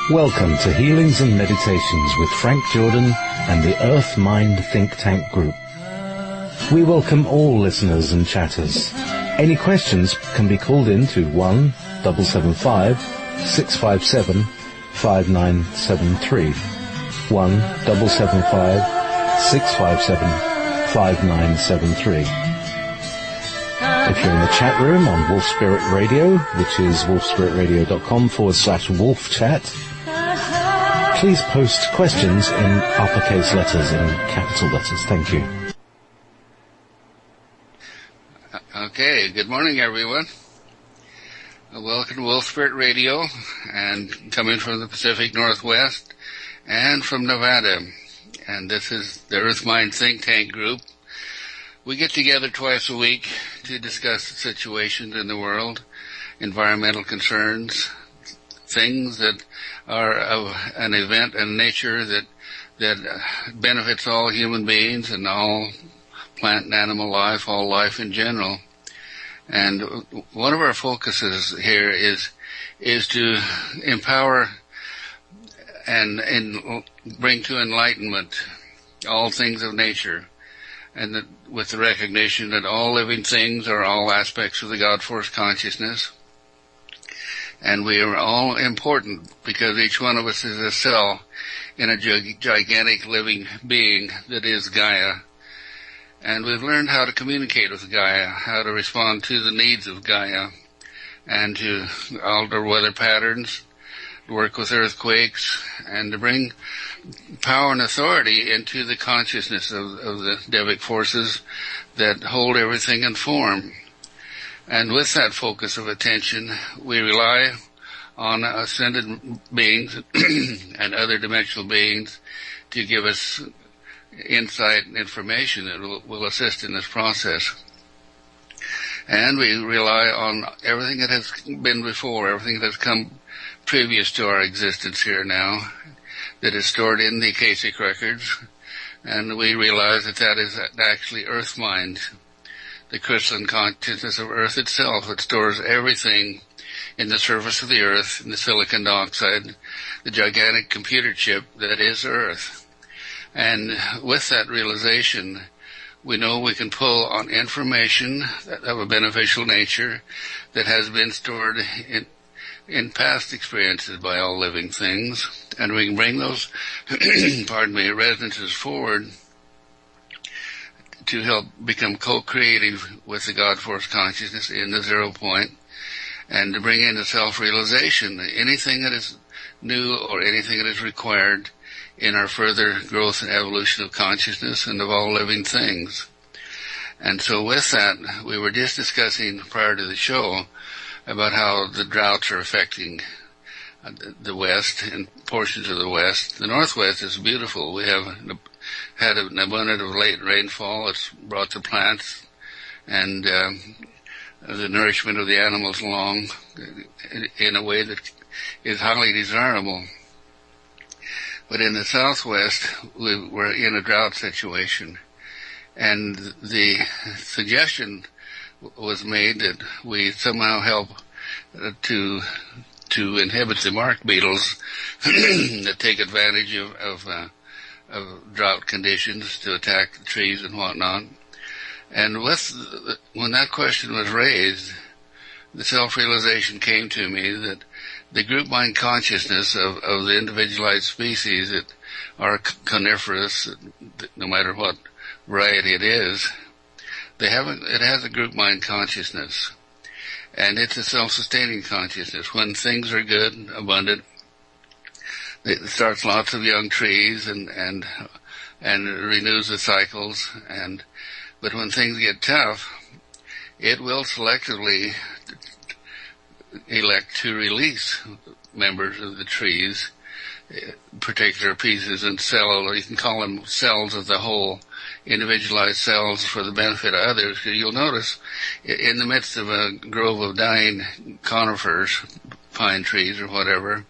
Welcome to Healings and Meditations with Frank Jordan and the Earth Mind Think Tank Group. We welcome all listeners and chatters. Any questions can be called in to 1-775-657-5973. 1-775-657-5973. If you're in the chat room on Wolf Spirit Radio, which is wolfspiritradio.com/wolf chat, please post questions in uppercase letters, in capital letters. Thank you. Okay, good morning, everyone. Welcome to Wolf Spirit Radio, and coming from the Pacific Northwest and from Nevada. And this is the Earth Mind Think Tank Group. We get together twice a week to discuss the situations in the world, environmental concerns, things that are of an event and nature that benefits all human beings and all plant and animal life, all life in general. And one of our focuses here is to empower and bring to enlightenment all things of nature, and that with the recognition that all living things are all aspects of the God Force consciousness, and we are all important because each one of us is a cell in a gigantic living being that is Gaia. And we've learned how to communicate with Gaia, how to respond to the needs of Gaia, and to alter weather patterns, work with earthquakes, and to bring power and authority into the consciousness of the Devic forces that hold everything in form. And with that focus of attention, we rely on ascended beings and other dimensional beings to give us insight and information that will assist in this process. And we rely on everything that has been before, everything that has come previous to our existence here now, that is stored in the Akashic records, and we realize that is actually Earth Mind, the crystalline consciousness of Earth itself, that stores everything in the surface of the Earth, in the silicon dioxide, the gigantic computer chip that is Earth. And with that realization, we know we can pull on information of a beneficial nature that has been stored in past experiences by all living things, and we can bring those, resonances forward to help become co-creative with the God Force consciousness in the 0 point, and to bring in a self-realization, anything that is new or anything that is required in our further growth and evolution of consciousness and of all living things. And so with that, we were just discussing prior to the show about how the droughts are affecting the West and portions of the West. The Northwest is beautiful. We have had an abundance of late rainfall. It's brought the plants and the nourishment of the animals along in a way that is highly desirable. But in the Southwest, we're in a drought situation. And the suggestion was made that we somehow help to inhibit the mark beetles that take advantage of drought conditions to attack the trees and whatnot. And when that question was raised, the self-realization came to me that the group mind consciousness of the individualized species that are coniferous, no matter what variety it is, it has a group mind consciousness. And it's a self-sustaining consciousness. When things are good, abundant, it starts lots of young trees and renews the cycles. But when things get tough, it will selectively elect to release members of the trees, particular pieces and cellular, you can call them cells of the whole, individualized cells for the benefit of others. You'll notice in the midst of a grove of dying conifers, pine trees or whatever,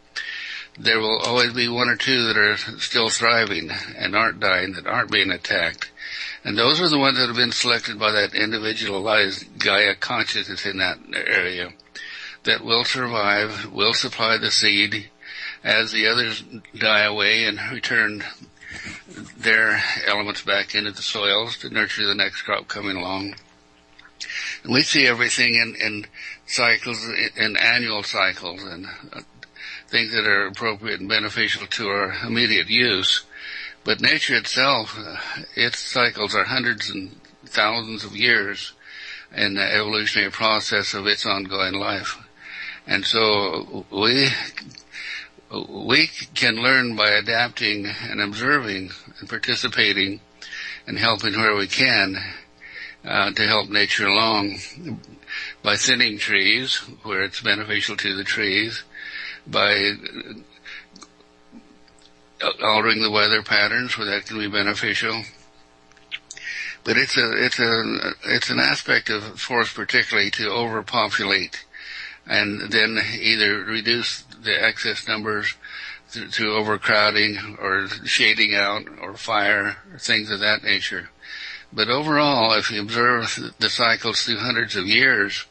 there will always be one or two that are still thriving and aren't dying, that aren't being attacked. And those are the ones that have been selected by that individualized Gaia consciousness in that area that will survive, will supply the seed, as the others die away and return their elements back into the soils to nurture the next crop coming along. And we see everything in cycles, in annual cycles, and things that are appropriate and beneficial to our immediate use. But nature itself, its cycles are hundreds and thousands of years in the evolutionary process of its ongoing life. And so we can learn by adapting and observing and participating and helping where we can to help nature along, by thinning trees where it's beneficial to the trees, by altering the weather patterns where that can be beneficial. But it's an aspect of forest particularly to overpopulate and then either reduce the excess numbers through overcrowding or shading out or fire or things of that nature. But overall, if you observe the cycles through hundreds of years,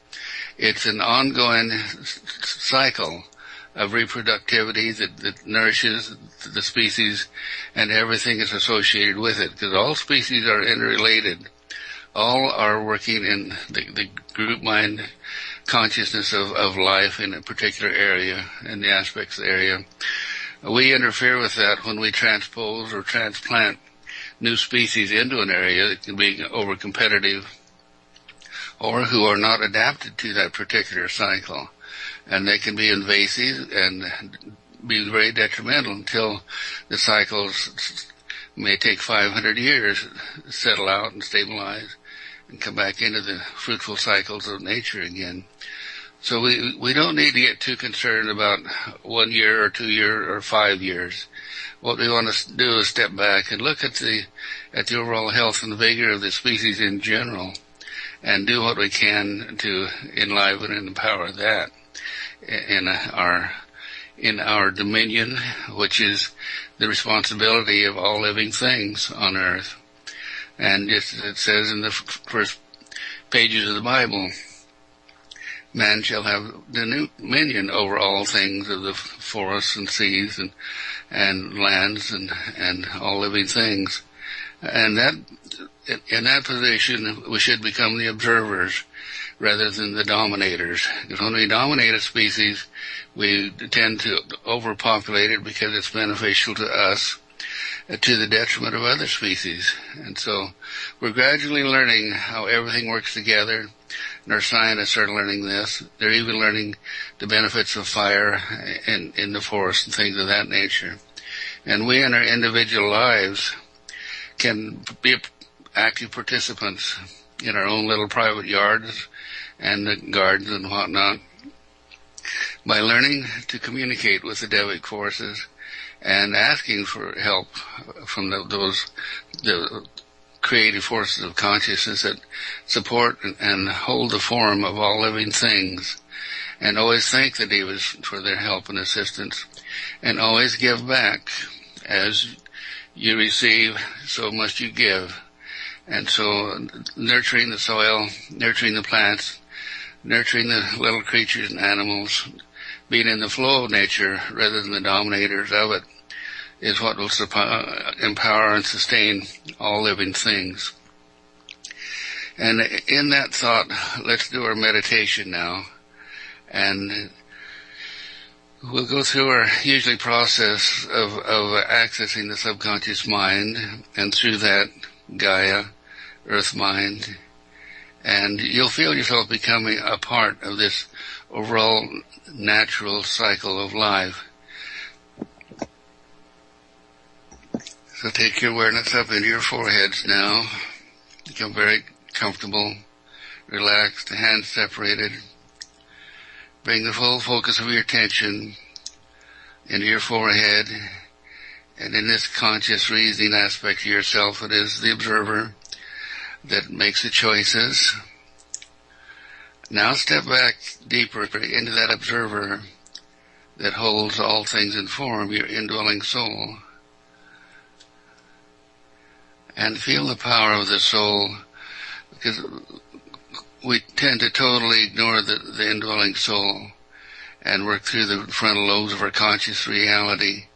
it's an ongoing cycle of reproductivity that nourishes the species and everything is associated with it, because all species are interrelated. All are working in the group mind consciousness of life in a particular area and the aspects of the area. We interfere with that when we transpose or transplant new species into an area that can be over-competitive or who are not adapted to that particular cycle. And they can be invasive and be very detrimental until the cycles may take 500 years to settle out and stabilize and come back into the fruitful cycles of nature again. So we don't need to get too concerned about 1 year or 2 years or 5 years. What we want to do is step back and look at the overall health and vigor of the species in general and do what we can to enliven and empower that in our dominion, which is the responsibility of all living things on earth. And it says in the first pages of the Bible, man shall have dominion over all things of the forests and seas and lands and all living things. And that, in that position, we should become the observers rather than the dominators. Because when we dominate a species, we tend to overpopulate it because it's beneficial to us, to the detriment of other species. And so we're gradually learning how everything works together, and our scientists are learning this. They're even learning the benefits of fire in the forest and things of that nature. And we in our individual lives can be active participants in our own little private yards and the gardens and whatnot by learning to communicate with the devic forces and asking for help from the creative forces of consciousness that support and hold the form of all living things, and always thank the devas for their help and assistance, and always give back. As you receive, so must you give. And so nurturing the soil, nurturing the plants, nurturing the little creatures and animals, being in the flow of nature rather than the dominators of it, is what will empower and sustain all living things. And in that thought, let's do our meditation now. And we'll go through our usually process of accessing the subconscious mind, and through that, Gaia, Earth Mind, and you'll feel yourself becoming a part of this overall natural cycle of life. So take your awareness up into your foreheads now. Become very comfortable, relaxed, the hands separated. Bring the full focus of your attention into your forehead, and in this conscious reasoning aspect of yourself, it is the observer that makes the choices. Now step back deeper into that observer that holds all things in form, your indwelling soul. And feel the power of the soul, because we tend to totally ignore the indwelling soul. and work through the frontal lobes of our conscious reality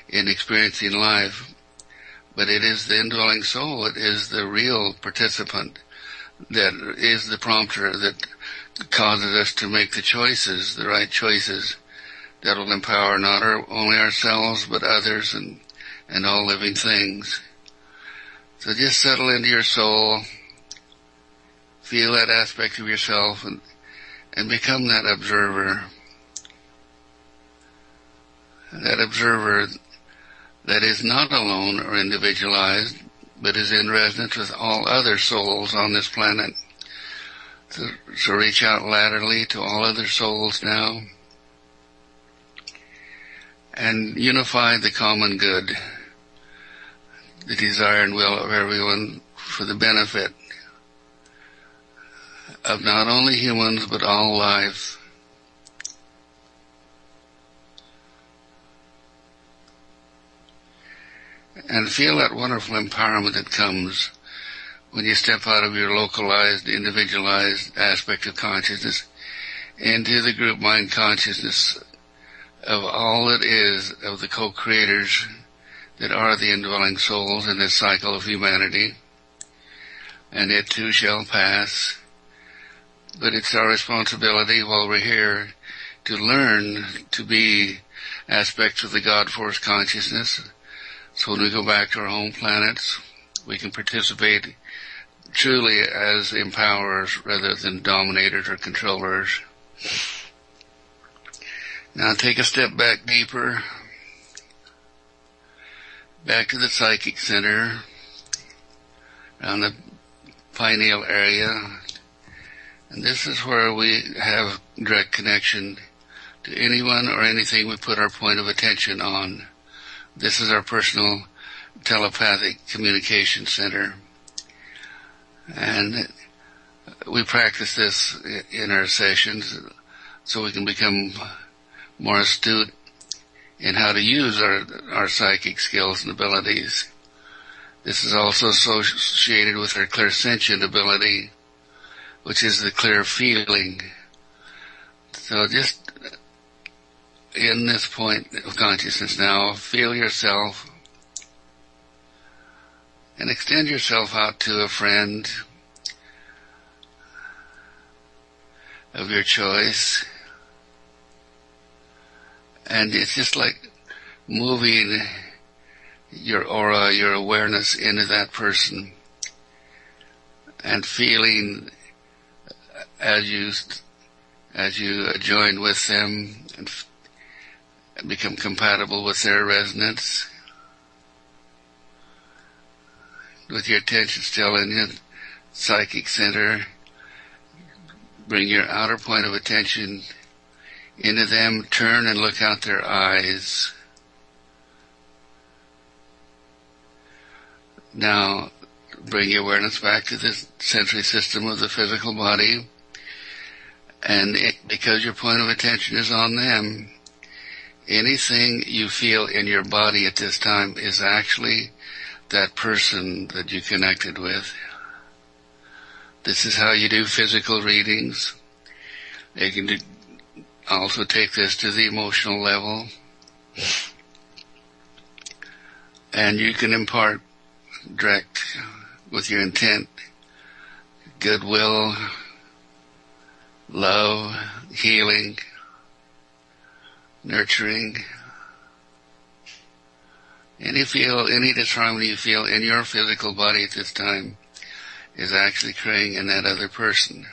in experiencing life. But it is the indwelling soul, it is the real participant, that is the prompter that causes us to make the choices, the right choices, that will empower not only ourselves but others and all living things. So just settle into your soul, feel that aspect of yourself, and become that observer. That observer that is not alone or individualized, but is in resonance with all other souls on this planet. So reach out laterally to all other souls now, and unify the common good, the desire and will of everyone for the benefit of not only humans but all life. And feel that wonderful empowerment that comes when you step out of your localized, individualized aspect of consciousness into the group mind consciousness of all that is, of the co-creators that are the indwelling souls in this cycle of humanity. And it too shall pass. But it's our responsibility while we're here to learn to be aspects of the God Force consciousness. So when we go back to our home planets, we can participate truly as empowerers rather than dominators or controllers. Now take a step back deeper, back to the psychic center, around the pineal area. And this is where we have direct connection to anyone or anything we put our point of attention on. This is our personal telepathic communication center. And we practice this in our sessions so we can become more astute in how to use our psychic skills and abilities. This is also associated with our clairsentient ability, which is the clear feeling. So just in this point of consciousness now, feel yourself and extend yourself out to a friend of your choice. And it's just like moving your aura, your awareness into that person and feeling as you join with them and become compatible with their resonance, with your attention still in your psychic center. Bring your outer point of attention into them, turn and look out their eyes. Now bring your awareness back to the sensory system of the physical body, and because your point of attention is on them, anything you feel in your body at this time is actually that person that you connected with. This is how you do physical readings. You can also take this to the emotional level. And you can impart direct with your intent, goodwill, love, healing, nurturing. Any disharmony you feel in your physical body at this time is actually occurring in that other person.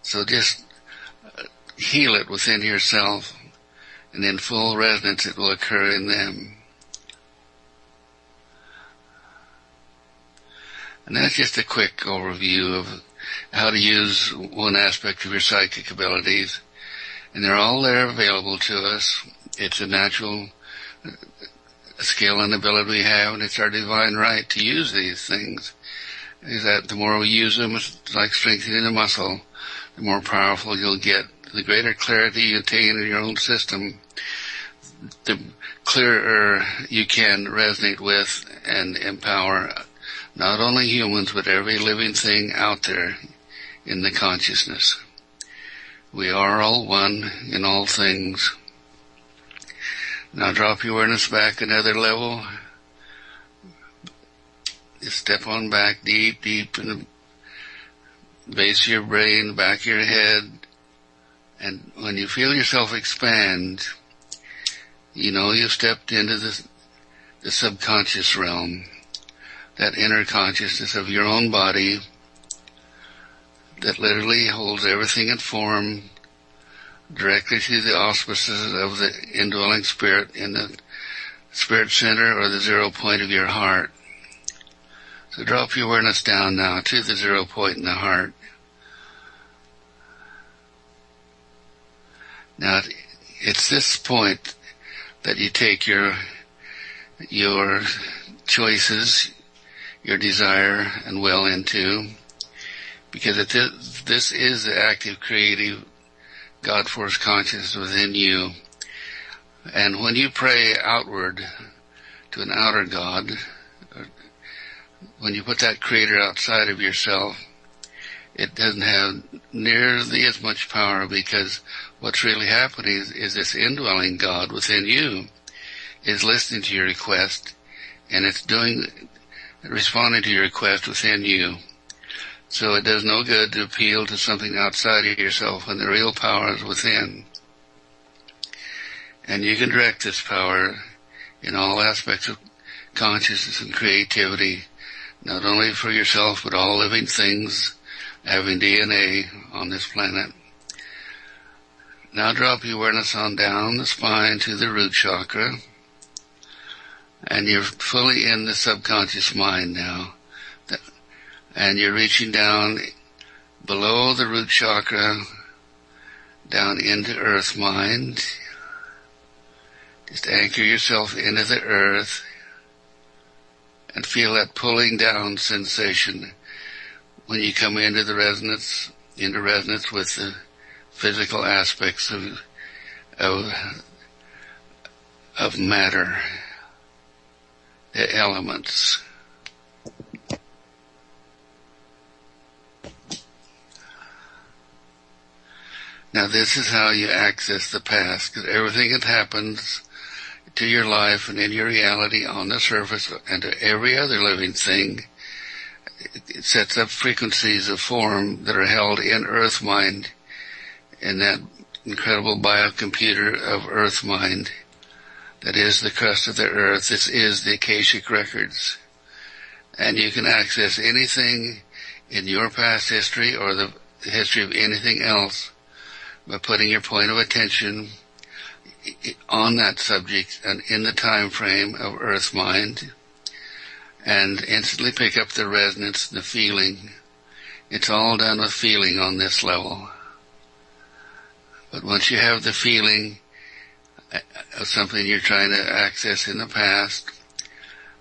So just heal it within yourself, and in full resonance it will occur in them. And that's just a quick overview of how to use one aspect of your psychic abilities. And they're all there available to us. It's a natural skill and ability we have, and it's our divine right to use these things. Is that the more we use them, it's like strengthening a muscle. The more powerful you'll get. The greater clarity you attain in your own system, the clearer you can resonate with and empower not only humans, but every living thing out there in the consciousness. We are all one in all things. Now drop your awareness back another level. Just step on back deep in the base of your brain, back of your head. And when you feel yourself expand, you know you stepped into the subconscious realm, that inner consciousness of your own body that literally holds everything in form directly through the auspices of the indwelling spirit in the spirit center or the 0 point of your heart. So drop your awareness down now to the 0 point in the heart. Now, it's this point that you take your choices, your desire and will into, because this is the active, creative, God force consciousness within you. And when you pray outward to an outer God, when you put that creator outside of yourself, it doesn't have nearly as much power, because what's really happening is this indwelling God within you is listening to your request, and it's responding to your request within you. So it does no good to appeal to something outside of yourself when the real power is within. And you can direct this power in all aspects of consciousness and creativity, not only for yourself, but all living things having DNA on this planet. Now drop your awareness on down the spine to the root chakra, and you're fully in the subconscious mind now. And you're reaching down below the root chakra, down into earth mind. Just anchor yourself into the earth and feel that pulling down sensation when you come into resonance with the physical aspects of matter, the elements. Now this is how you access the past, because everything that happens to your life and in your reality on the surface and to every other living thing, it sets up frequencies of form that are held in earth mind, in that incredible biocomputer of earth mind that is the crust of the earth. This is the Akashic records. And you can access anything in your past history or the history of anything else by putting your point of attention on that subject and in the time frame of earth mind, and instantly pick up the resonance, the feeling. It's all done with feeling on this level. But once you have the feeling of something you're trying to access in the past,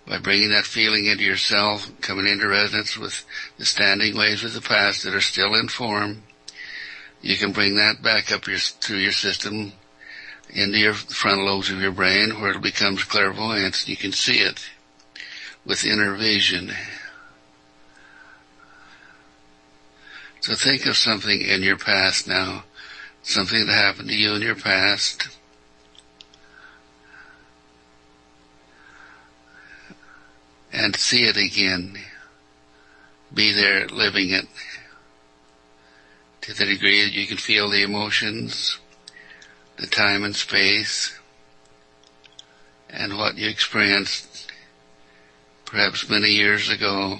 by bringing that feeling into yourself, coming into resonance with the standing waves of the past that are still in form, you can bring that back up through your system into your frontal lobes of your brain, where it becomes clairvoyance. You can see it with inner vision. So think of something in your past now, something that happened to you in your past, and see it again. Be there living it to the degree that you can feel the emotions, the time and space, and what you experienced perhaps many years ago.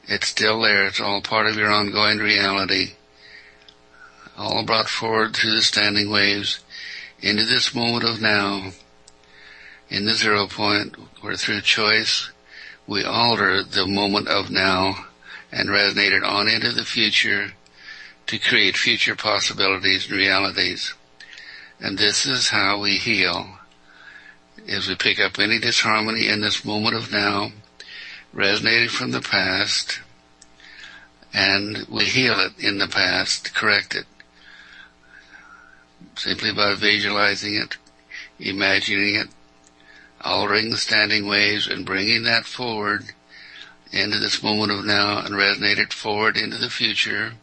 It's still there. It's all part of your ongoing reality, all brought forward through the standing waves into this moment of now, in the 0 point, where through choice we alter the moment of now and resonate it on into the future to create future possibilities and realities. And this is how we heal, is we pick up any disharmony in this moment of now, resonating from the past, and we heal it in the past, correct it, simply by visualizing it, imagining it, altering the standing waves, and bringing that forward into this moment of now and resonate it forward into the future.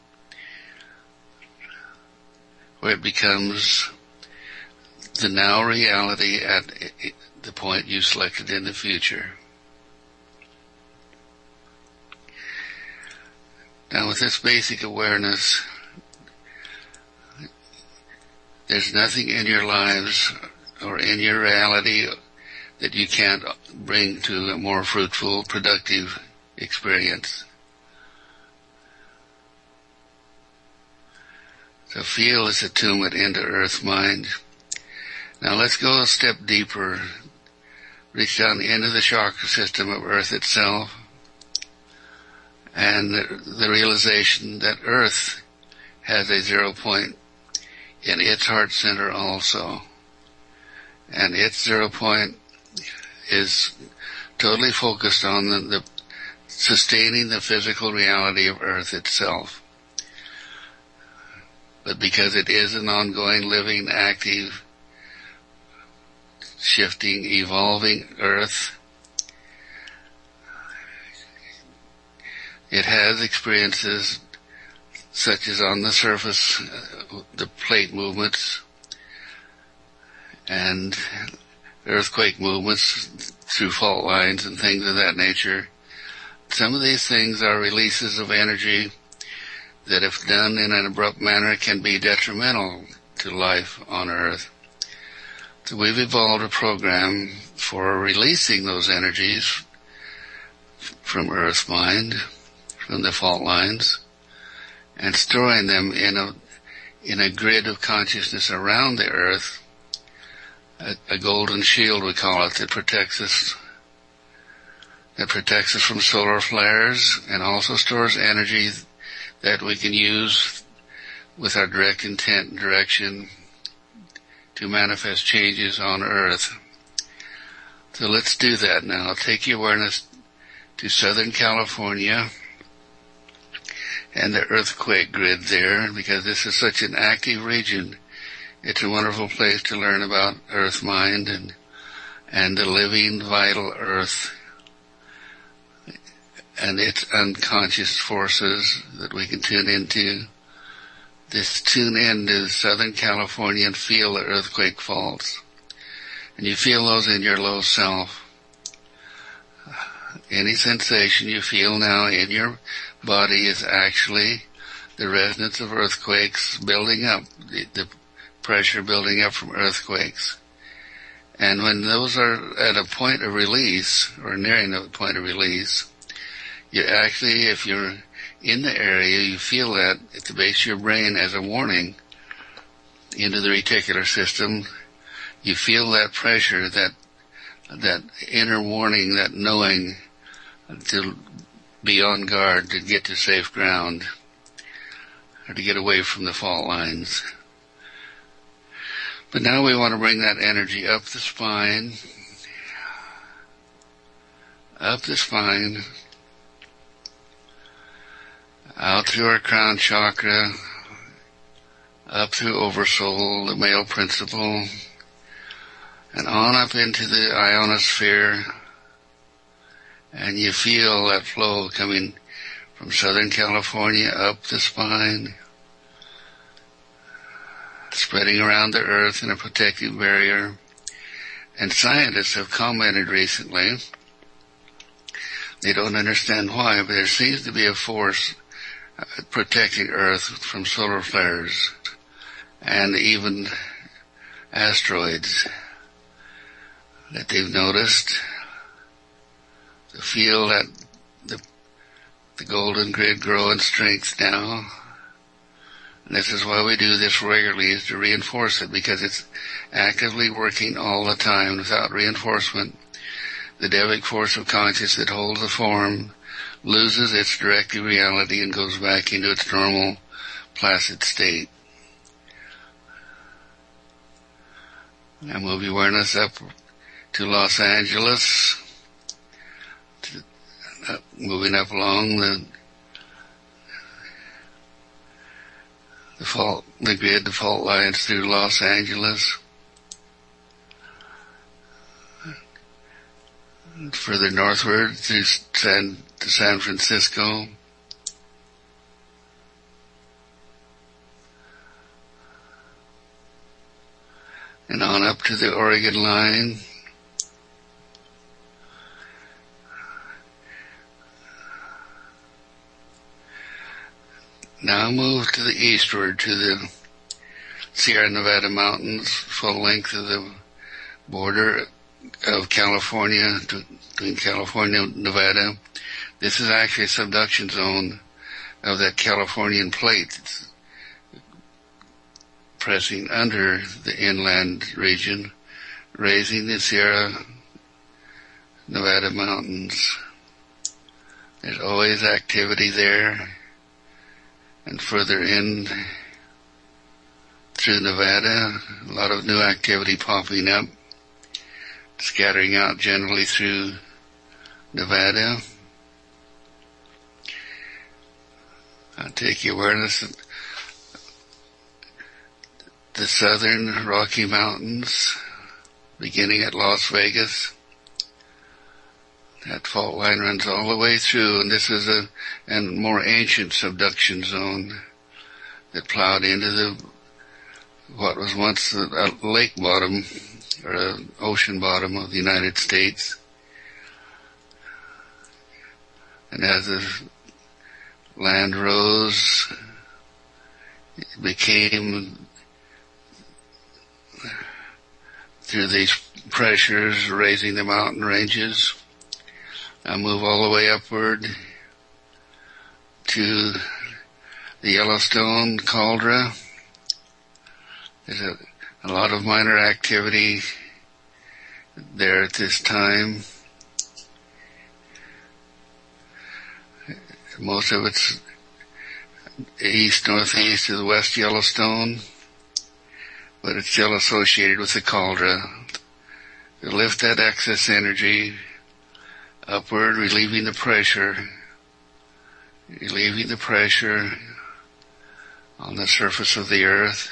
where it becomes the now reality at the point you selected in the future. Now, with this basic awareness, there's nothing in your lives or in your reality that you can't bring to a more fruitful, productive experience. So feel this attunement into earth mind. Now let's go a step deeper. Reach down into the chakra system of earth itself, and the realization that earth has a 0 point in its heart center also. And its 0 point is totally focused on the sustaining the physical reality of earth itself. But because it is an ongoing, living, active, shifting, evolving earth, it has experiences such as on the surface, the plate movements and earthquake movements through fault lines and things of that nature. Some of these things are releases of energy that, if done in an abrupt manner, can be detrimental to life on Earth. So we've evolved a program for releasing those energies from Earth mind, from the fault lines, and storing them in a grid of consciousness around the Earth, a golden shield we call it, that protects us from solar flares, and also stores energy that we can use with our direct intent and direction to manifest changes on Earth. So let's do that now. Take your awareness to Southern California and the earthquake grid there, because this is such an active region. It's a wonderful place to learn about Earth mind and the living, vital Earth and its unconscious forces that we can tune into. Just tune into Southern California and feel the earthquake faults. And you feel those in your low self. Any sensation you feel now in your body is actually the resonance of earthquakes building up, the pressure building up from earthquakes. And when those are at a point of release, or nearing a point of release, you actually, if you're in the area, you feel that at the base of your brain as a warning into the reticular system. You feel that pressure, that inner warning, that knowing to be on guard, to get to safe ground, or to get away from the fault lines. But now we want to bring that energy up the spine, out through our crown chakra, up through oversoul, the male principle, and on up into the ionosphere. And you feel that flow coming from Southern California up the spine, spreading around the earth in a protective barrier. And scientists have commented recently, they don't understand why, but there seems to be a force protecting Earth from solar flares and even asteroids that they've noticed. To feel that the golden grid grow in strength now. And this is why we do this regularly, is to reinforce it, because it's actively working all the time. Without reinforcement, the Devic force of conscious that holds the form loses its directive reality and goes back into its normal, placid state. Now move your awareness up to Los Angeles, moving up along the grid, the fault lines through Los Angeles. Further northward to San to the Oregon line. Now move to the eastward to the Sierra Nevada mountains, full length of the border of California, between California and Nevada. This is actually a subduction zone of that Californian plate. It's pressing under the inland region, raising the Sierra Nevada mountains. There's always activity there, and further in through Nevada, a lot of new activity popping up, scattering out generally through Nevada. I'll take your awareness of the southern Rocky Mountains, beginning at Las Vegas. That fault line runs all the way through, and this is a more ancient subduction zone that plowed into what was once a lake bottom or an ocean bottom of the United States. And as the land rose, it became, through these pressures raising the mountain ranges. I move all the way upward to the Yellowstone caldera. There's a lot of minor activity there at this time. Most of it's east, northeast of the West Yellowstone, but it's still associated with the caldera. To lift that excess energy upward, relieving the pressure on the surface of the earth.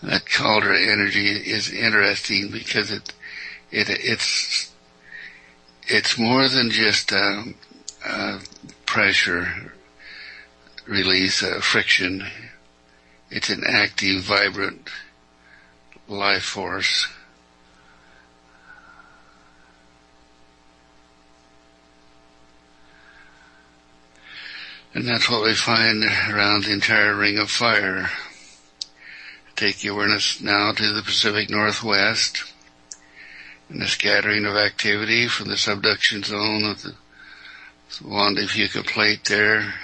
That caldera energy is interesting because it's more than just pressure release, friction. It's an active, vibrant life force. And that's what we find around the entire ring of fire. Take your awareness now to the Pacific Northwest and the scattering of activity from the subduction zone of the Juan de Fuca plate there.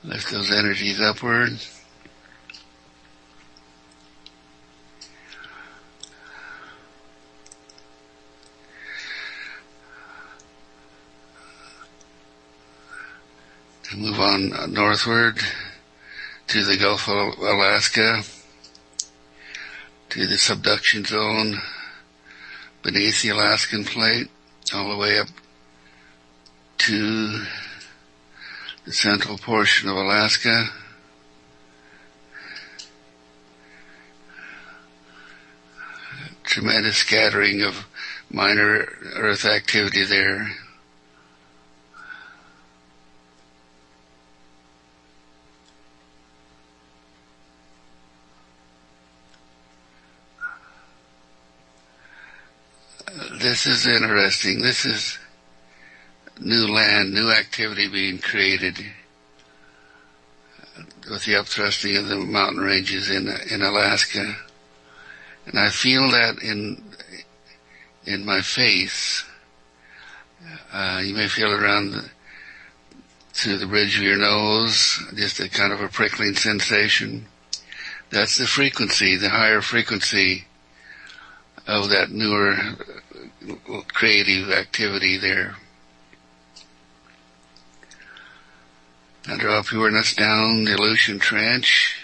Lift those energies upward. To move on northward to the Gulf of Alaska, to the subduction zone beneath the Alaskan plate, all the way up to the central portion of Alaska. Tremendous scattering of minor earth activity there. This is interesting. This is new land, new activity being created with the upthrusting of the mountain ranges in Alaska. And I feel that in my face. You may feel it around through the bridge of your nose, just a kind of a prickling sensation. That's the frequency, the higher frequency of that newer creative activity there. Now drop your awareness down the Aleutian Trench,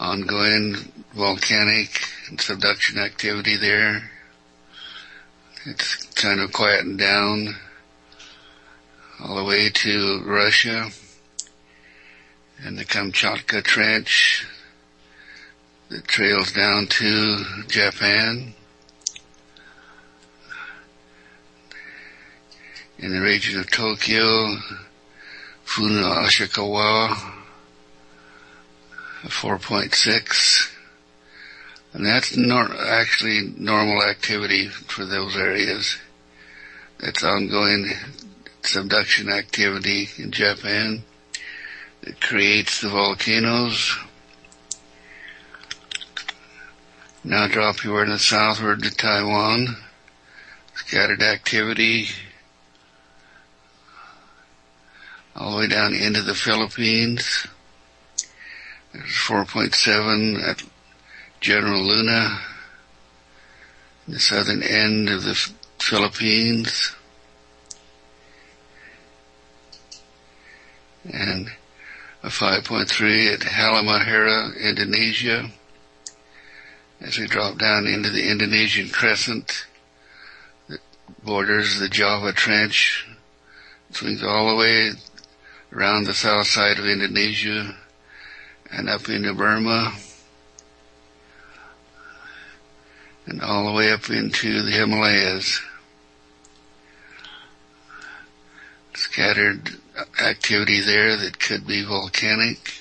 ongoing volcanic and subduction activity there. It's kind of quieting down all the way to Russia and the Kamchatka Trench, that trails down to Japan, in the region of Tokyo, Funa Ashikawa, 4.6, and that's actually normal activity for those areas. That's ongoing subduction activity in Japan that creates the volcanoes. Now drop your awareness southward to Taiwan. Scattered activity all the way down into the Philippines. There's 4.7 at General Luna, the southern end of the Philippines. And a 5.3 at Halmahera, Indonesia. As we drop down into the Indonesian crescent that borders the Java Trench, swings all the way around the south side of Indonesia and up into Burma and all the way up into the Himalayas. Scattered activity there that could be volcanic.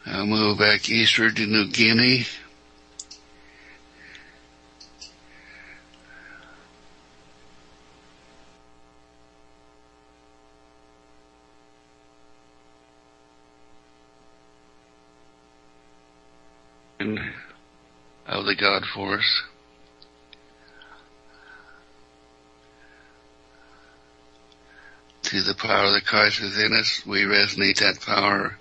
I'll move back eastward to New Guinea. Of the God Force. To the power of the Christ within us, we resonate that power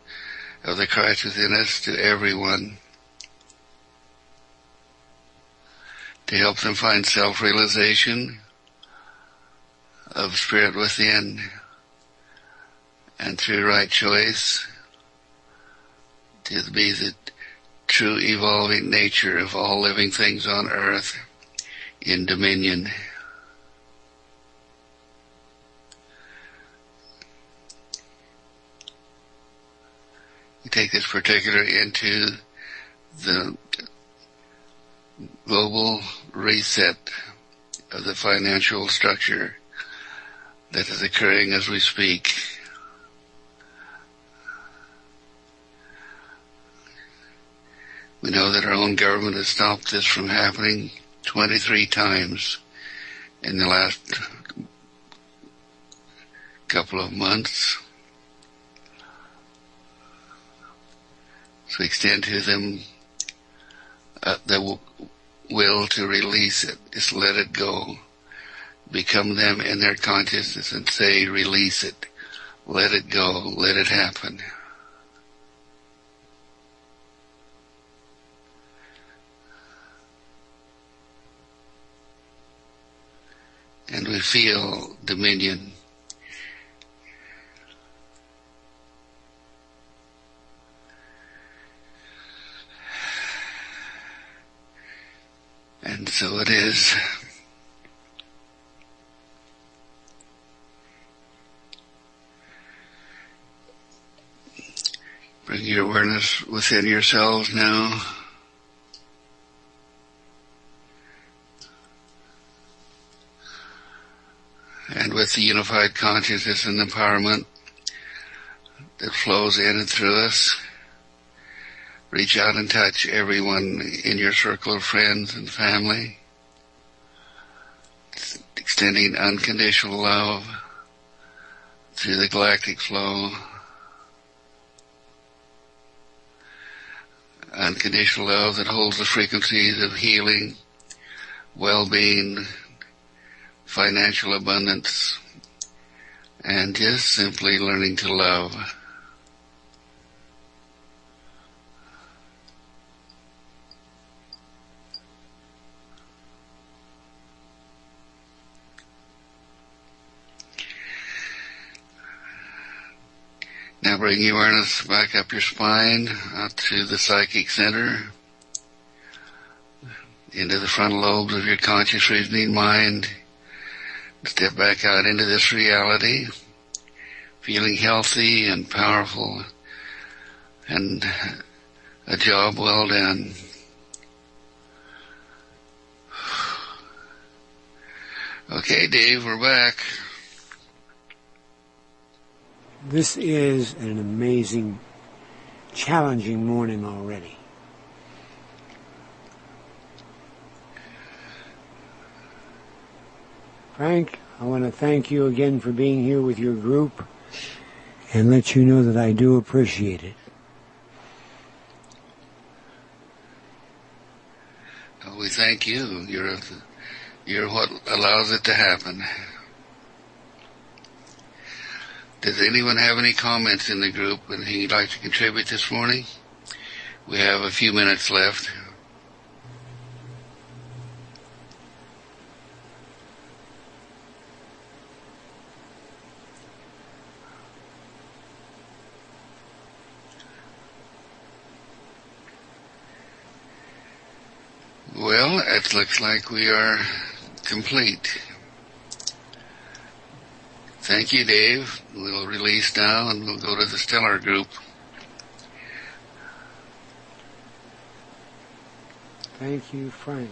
of the Christ within us to everyone, to help them find self-realization of spirit within, and through right choice to be the true evolving nature of all living things on earth in dominion. You take this particular into the global reset of the financial structure that is occurring as we speak. We know that our own government has stopped this from happening 23 times in the last couple of months. So we extend to them the will to release it. Just let it go. Become them in their consciousness and say, release it. Let it go. Let it happen. And we feel dominion. And so it is. Bring your awareness within yourselves now. And with the unified consciousness and empowerment that flows in and through us, reach out and touch everyone in your circle of friends and family, extending unconditional love through the galactic flow, unconditional love that holds the frequencies of healing, well-being, financial abundance, and just simply learning to love. Now bring your awareness back up your spine, out to the psychic center, into the frontal lobes of your conscious reasoning mind. Step back out into this reality, feeling healthy and powerful and a job well done. Okay, Dave, we're back. This is an amazing, challenging morning already. Frank, I want to thank you again for being here with your group and let you know that I do appreciate it. We thank you. You're what allows it to happen. Does anyone have any comments in the group that he'd like to contribute this morning? We have a few minutes left. Well, it looks like we are complete. Thank you, Dave. We'll release now and we'll go to the stellar group. Thank you, Frank.